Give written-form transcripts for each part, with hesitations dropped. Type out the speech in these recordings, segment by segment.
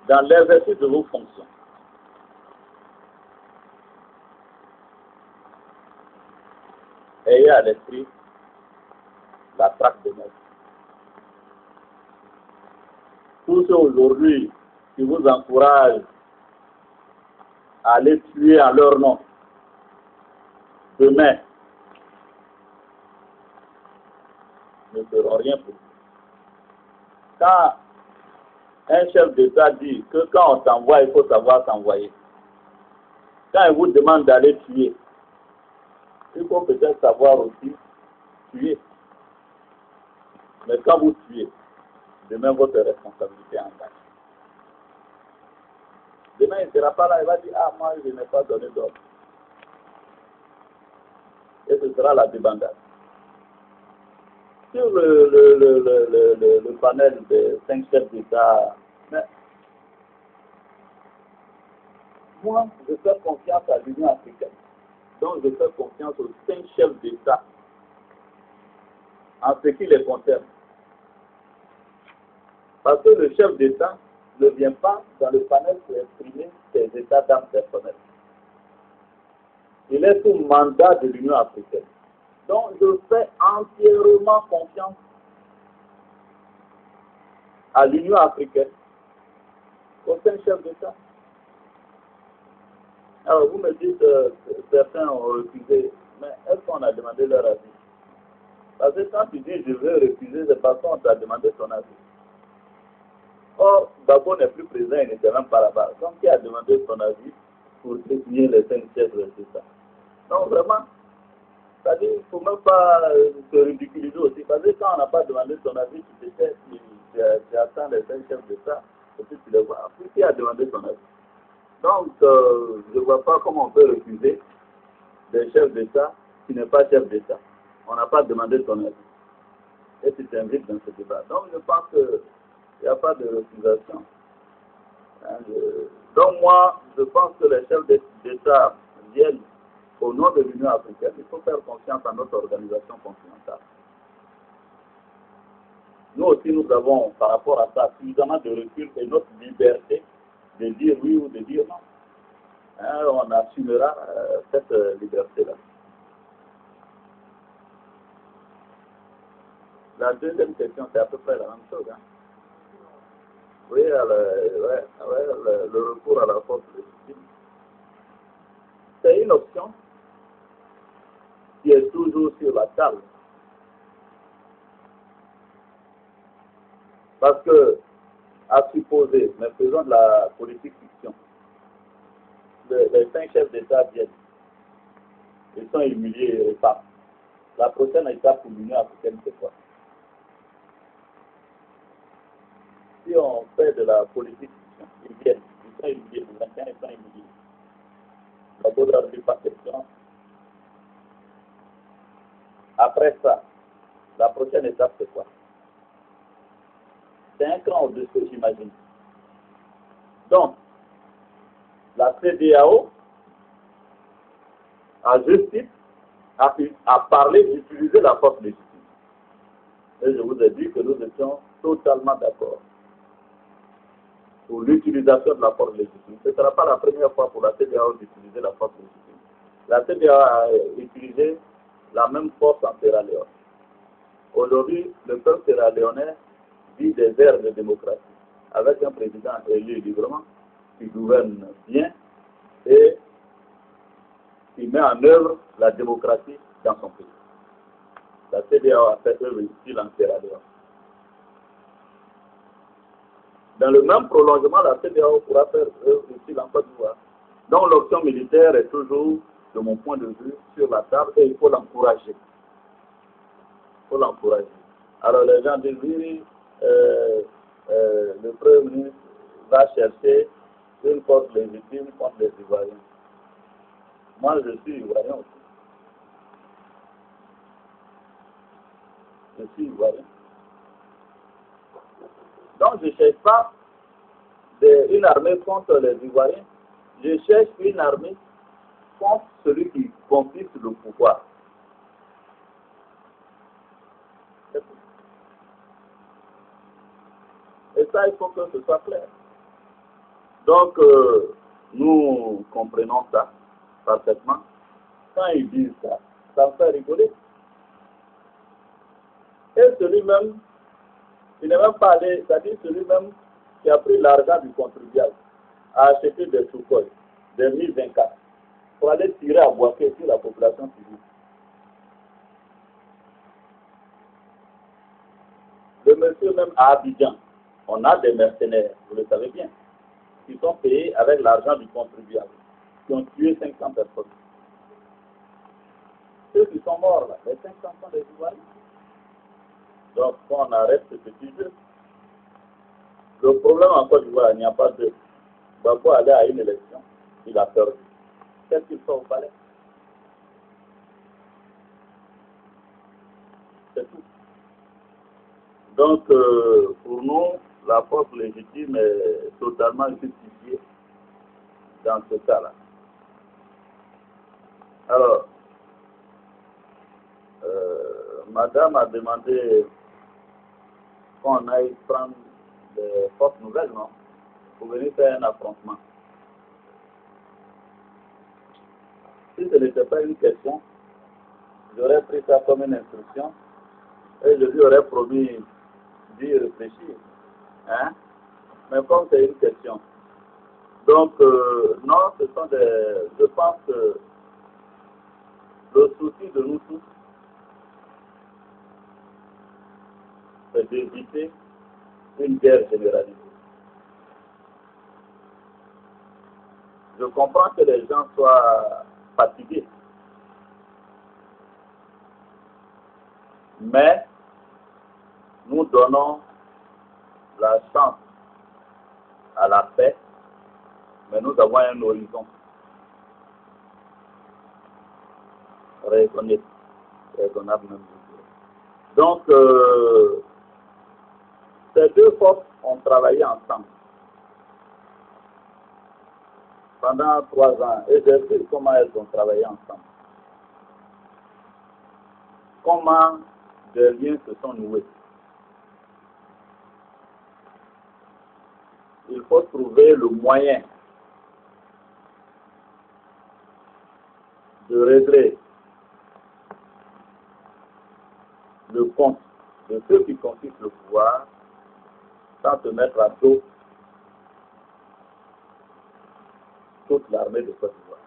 dans l'exercice de vos fonctions. Ayez à l'esprit la traque de mort. Tous ceux aujourd'hui qui vous encouragent à aller tuer en leur nom, demain, ne feront rien pour vous. Quand un chef d'État dit que quand on s'envoie, il faut savoir s'envoyer. Quand il vous demande d'aller tuer, il faut peut-être savoir aussi tuer. Mais quand vous tuez, demain votre responsabilité engage. Demain, il ne sera pas là, il va dire, ah, moi, je n'ai pas donné d'ordre. Et ce sera la débandade. Sur le panel des 5 chefs d'État, moi, je fais confiance à l'Union africaine. Donc, je fais confiance aux 5 chefs d'État en ce qui les concerne. Parce que le chef d'État ne vient pas dans le panel pour exprimer ses états d'âme personnels. Il est sous mandat de l'Union africaine. Donc, je fais entièrement confiance à l'Union africaine, aux 5 chefs d'État. Alors, vous me dites que certains ont refusé, mais est-ce qu'on a demandé leur avis? Parce que quand tu dis je veux refuser, c'est parce qu'on t'a demandé ton avis. Or, Gbagbo n'est plus présent, il n'était même pas là-bas. Donc, qui a demandé son avis pour désigner les 5 chefs d'État? Donc, vraiment, c'est-à-dire qu'il ne faut même pas se ridiculiser aussi. Parce que quand on n'a pas demandé son avis, tu attends les 5 chefs d'État, et puis tu les vois. Puis qui a demandé son avis? Donc, je ne vois pas comment on peut refuser des chefs d'État qui n'est pas chef d'État. On n'a pas demandé son avis. Et tu t'invites dans ce débat. Donc, je pense qu'il n'y a pas de refusation. Donc, moi, je pense que les chefs d'État viennent au nom de l'Union africaine. Il faut faire confiance à notre organisation continentale. Nous aussi, nous avons, par rapport à ça, suffisamment de recul et notre liberté de dire oui ou de dire non. On assumera cette liberté-là. La deuxième question, c'est à peu près la même chose. Oui, le recours à la force légitime. C'est une option qui est toujours sur la table. Parce que, à supposer, mais faisons de la politique fiction, les 5 chefs d'État viennent, ils sont humiliés et repartent. La prochaine étape pour l'Union africaine, c'est quoi? Si on fait de la politique fiction, ils viennent, ils sont humiliés, les 21, ils sont humiliés. La bonne leur dit pas question. Après ça, la prochaine étape, c'est quoi? C'est un cran au-dessus, j'imagine. Donc, la CEDEAO, à juste titre, a parlé d'utiliser la force légitime. Et je vous ai dit que nous étions totalement d'accord pour l'utilisation de la force légitime. Ce ne sera pas la première fois pour la CEDEAO d'utiliser la force légitime. La CEDEAO a utilisé la même force en Sierra Leone. Aujourd'hui, le peuple sierra-léonais vit des ères de démocratie, avec un président élu librement, qui gouverne bien et qui met en œuvre la démocratie dans son pays. La CEDEAO a fait œuvre utile en Sierra Leone. Dans le même prolongement, la CEDEAO pourra faire œuvre utile en Côte d'Ivoire. Donc l'option militaire est toujours, de mon point de vue, sur la table et il faut l'encourager. Il faut l'encourager. Alors les gens disent, oui, le Premier ministre va chercher une force légitime contre les Ivoiriens. Moi, je suis Ivoirien aussi. Je suis Ivoirien. Donc, je ne cherche pas une armée contre les Ivoiriens. Je cherche une armée contre celui qui confisque le pouvoir. Et ça, il faut que ce soit clair. Donc, nous comprenons ça parfaitement. Quand ils disent ça, ça me fait rigoler. Et celui-même, il n'est même pas allé, c'est-à-dire celui-même qui a pris l'argent du contribuable, a acheté des Sukhoi, des 1024, pour aller tirer à Boaké sur la population civile. Le monsieur même à Abidjan, on a des mercenaires, vous le savez bien, qui sont payés avec l'argent du contribuable, qui ont tué 500 personnes. Ceux qui sont morts là, les 500 sont des Ivoiriens. Donc, quand on arrête ce petit jeu, le problème en Côte d'Ivoire, il n'y a pas de. Bako aller à une élection, il a perdu. Qu'est-ce qu'il fait au palais? C'est tout. Donc, pour nous, la force légitime est totalement justifiée dans ce cas-là. Alors, madame a demandé qu'on aille prendre des forces nouvelles, non? Pour venir faire un affrontement. Si ce n'était pas une question, j'aurais pris ça comme une instruction et je lui aurais promis d'y réfléchir. Hein? Mais comme c'est une question. Donc, non, ce sont des. Je pense que le souci de nous tous, c'est d'éviter une guerre généralisée. Je comprends que les gens soient fatigués. Mais nous donnons la chance à la paix, mais nous avons un horizon raisonnable même. Donc, ces deux forces ont travaillé ensemble pendant 3 ans et j'ai vu comment elles ont travaillé ensemble. Comment des liens se sont noués. Il faut trouver le moyen de régler le compte de ceux qui conquistent le pouvoir sans se mettre à dos toute l'armée de Côte d'Ivoire.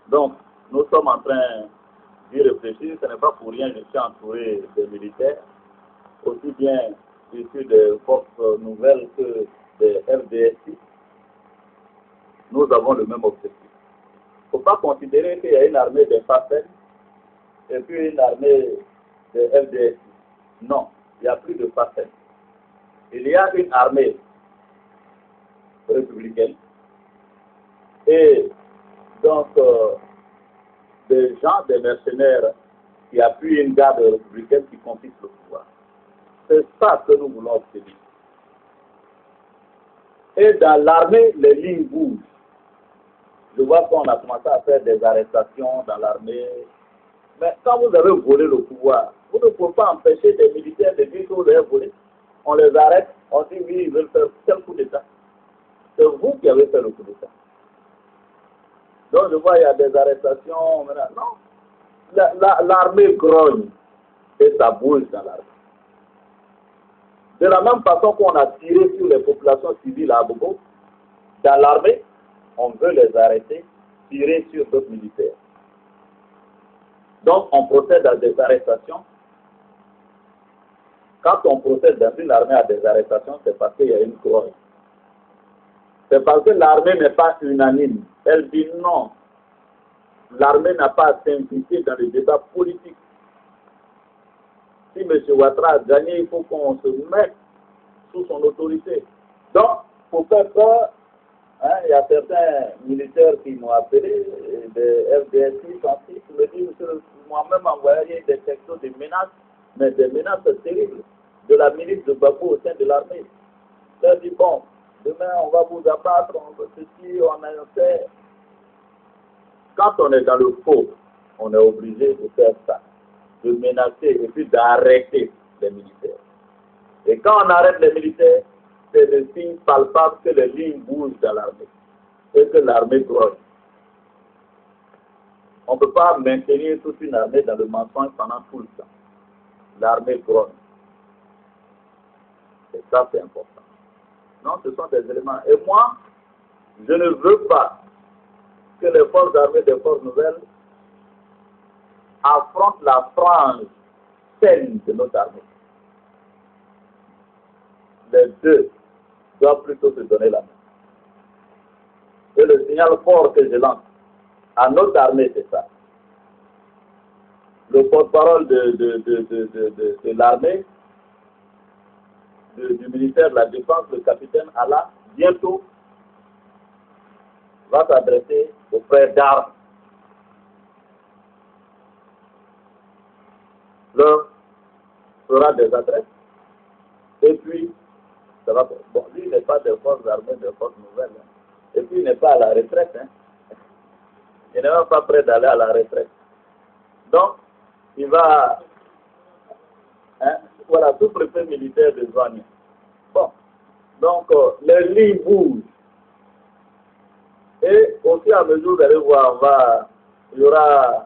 Donc, nous sommes en train d'y réfléchir. Ce n'est pas pour rien que je suis entouré des militaires, aussi bien issus des forces nouvelles que des FDSI. Nous avons le même objectif. Il ne faut pas considérer qu'il y a une armée des FACEL et puis une armée des FDSI. Non, il n'y a plus de FACEL. Il y a une armée républicaine et donc des gens, des mercenaires qui appuient une garde républicaine qui confisque le pouvoir. C'est ça que nous voulons obtenir. Et dans l'armée, les lignes bougent. Je vois qu'on a commencé à faire des arrestations dans l'armée. Mais quand vous avez volé le pouvoir, vous ne pouvez pas empêcher des militaires de dire que vous avez volé. On les arrête, on dit oui, ils veulent faire tel coup d'État. C'est vous qui avez fait le coup d'État. Donc je vois, il y a des arrestations. Non. L'armée grogne et ça bouge dans l'armée. De la même façon qu'on a tiré sur les populations civiles à Bobo, dans l'armée, on veut les arrêter, tirer sur d'autres militaires. Donc on procède à des arrestations. Quand on procède dans une armée à des arrestations, c'est parce qu'il y a une grogne. C'est parce que l'armée n'est pas unanime. Elle dit non. L'armée n'a pas à s'impliquer dans les débats politiques. Si M. Ouattara a gagné, il faut qu'on se mette sous son autorité. Donc, pour faire peur, il y a certains militaires qui m'ont appelé, des FDSI, qui me disent que moi-même envoyé des textos de menaces, mais des menaces terribles de la milice de Bako au sein de l'armée. Je leur dis, bon, demain on va vous abattre, on va ceci, on a fait. Quand on est dans le faux, on est obligé de faire ça, de menacer et puis d'arrêter les militaires. Et quand on arrête les militaires, c'est le signe palpable que les lignes bougent dans l'armée et que l'armée grogne. On ne peut pas maintenir toute une armée dans le mensonge pendant tout le temps. L'armée grogne. Et ça, c'est important. Non, ce sont des éléments. Et moi, je ne veux pas que les forces armées des forces nouvelles affrontent la frange saine de notre armée. Les deux doivent plutôt se donner la main. Et le signal fort que je lance à notre armée, c'est ça. Le porte-parole de l'armée, du ministère de la Défense, le capitaine Allah, bientôt va s'adresser aux frères d'armes. Leur fera des adresses. Et puis, ça va. Bon, lui, il n'est pas des forces armées, des forces nouvelles. Hein. Et puis, il n'est pas à la retraite. Hein. Il n'est même pas prêt d'aller à la retraite. Donc, il va. Hein, voilà, sous-préfet militaire de Zouani. Bon. Donc, les lignes bougent. Et au fur et à mesure, vous allez voir, il y aura